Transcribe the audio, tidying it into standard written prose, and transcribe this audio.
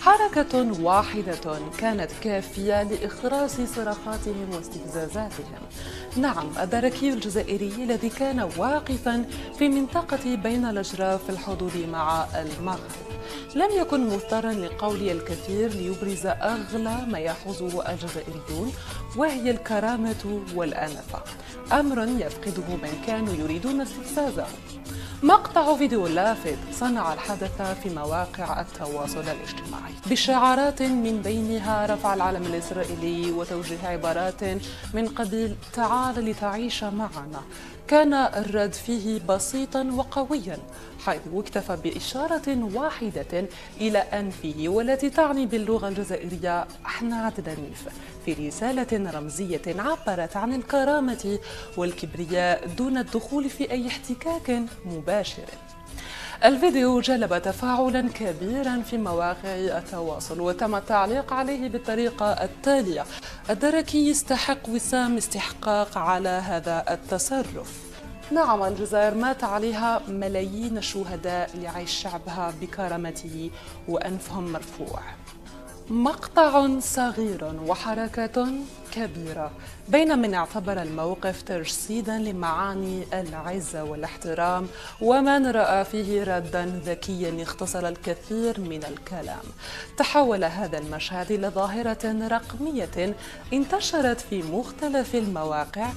حركة واحدة كانت كافية لإخراج صراخاتهم واستفزازاتهم. نعم، الدركي الجزائري الذي كان واقفا في منطقة بين الأجراف في الحدود مع المغرب لم يكن مضطرا لقول الكثير ليبرز أغلى ما يحوزه الجزائريون، وهي الكرامة والأنفة، أمر يفقده من كانوا يريدون استفزازه. مقطع فيديو لافت صنع الحدث في مواقع التواصل الاجتماعي بشعارات من بينها رفع العلم الإسرائيلي وتوجيه عبارات من قبيل تعال لتعيش معنا. كان الرد فيه بسيطا وقويا، حيث اكتفى بإشارة واحدة إلى أنفه والتي تعني باللغة الجزائرية احنا دنيف، في رسالة رمزية عبرت عن الكرامة والكبرياء دون الدخول في أي احتكاك مباشر. الفيديو جلب تفاعلا كبيرا في مواقع التواصل وتم التعليق عليه بالطريقة التالية: الدركي يستحق وسام استحقاق على هذا التصرف. نعم، الجزائر مات عليها ملايين الشهداء لعيش شعبها بكرامته وأنفهم مرفوع. مقطع صغير وحركة كبيرة بين من اعتبر الموقف تجسيدا لمعاني العزة والاحترام، ومن رأى فيه ردا ذكيا اختصر الكثير من الكلام. تحول هذا المشهد إلى ظاهرة رقمية انتشرت في مختلف المواقع